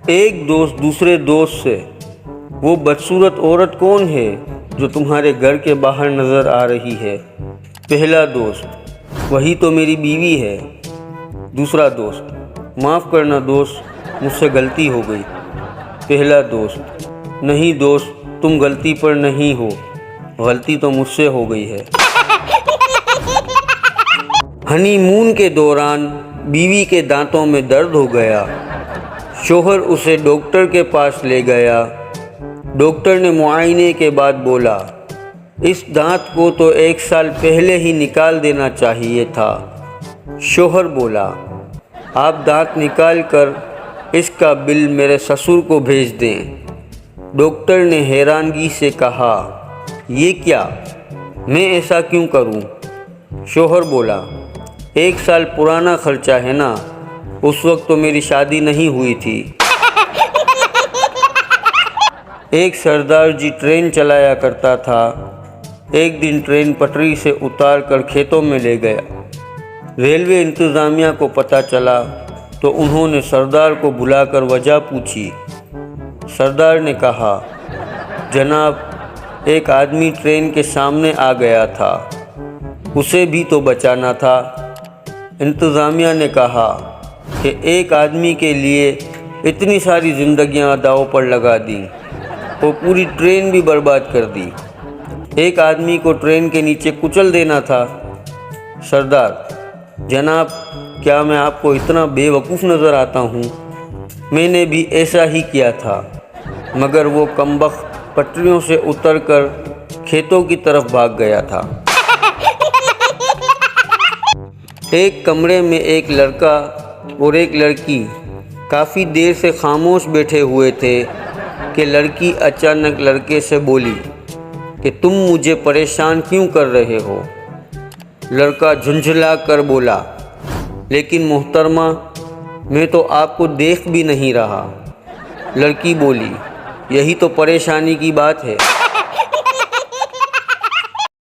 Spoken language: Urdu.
ایک دوست دوسرے دوست سے، وہ بدصورت عورت کون ہے جو تمہارے گھر کے باہر نظر آ رہی ہے؟ پہلا دوست: وہی تو میری بیوی ہے۔ دوسرا دوست: معاف کرنا دوست، مجھ سے غلطی ہو گئی۔ پہلا دوست: نہیں دوست، تم غلطی پر نہیں ہو، غلطی تو مجھ سے ہو گئی ہے۔ ہنی مون کے دوران بیوی کے دانتوں میں درد ہو گیا۔ شوہر اسے ڈاکٹر کے پاس لے گیا۔ ڈاکٹر نے معائنے کے بعد بولا، اس دانت کو تو 1 سال پہلے ہی نکال دینا چاہیے تھا۔ شوہر بولا، آپ دانت نکال کر اس کا بل میرے سسر کو بھیج دیں۔ ڈاکٹر نے حیرانگی سے کہا، یہ کیا؟ میں ایسا کیوں کروں؟ شوہر بولا، 1 سال پرانا خرچہ ہے نا، اس وقت تو میری شادی نہیں ہوئی تھی۔ ایک سردار جی ٹرین چلایا کرتا تھا۔ ایک دن ٹرین پٹری سے اتار کر کھیتوں میں لے گیا۔ ریلوے انتظامیہ کو پتہ چلا تو انہوں نے سردار کو بلا کر وجہ پوچھی۔ سردار نے کہا، جناب، ایک آدمی ٹرین کے سامنے آ گیا تھا، اسے بھی تو بچانا تھا۔ انتظامیہ نے کہا کہ ایک آدمی کے لیے اتنی ساری زندگیاں داؤ پر لگا دیں، وہ پوری ٹرین بھی برباد کر دی۔ ایک آدمی کو ٹرین کے نیچے کچل دینا تھا۔ سردار: جناب، کیا میں آپ کو اتنا بے وقوف نظر آتا ہوں؟ میں نے بھی ایسا ہی کیا تھا، مگر وہ کمبخت پٹریوں سے اتر کر کھیتوں کی طرف بھاگ گیا تھا۔ ایک کمرے میں ایک لڑکا اور ایک لڑکی کافی دیر سے خاموش بیٹھے ہوئے تھے کہ لڑکی اچانک لڑکے سے بولی کہ تم مجھے پریشان کیوں کر رہے ہو؟ لڑکا جھنجھلا کر بولا، لیکن محترمہ، میں تو آپ کو دیکھ بھی نہیں رہا۔ لڑکی بولی، یہی تو پریشانی کی بات ہے۔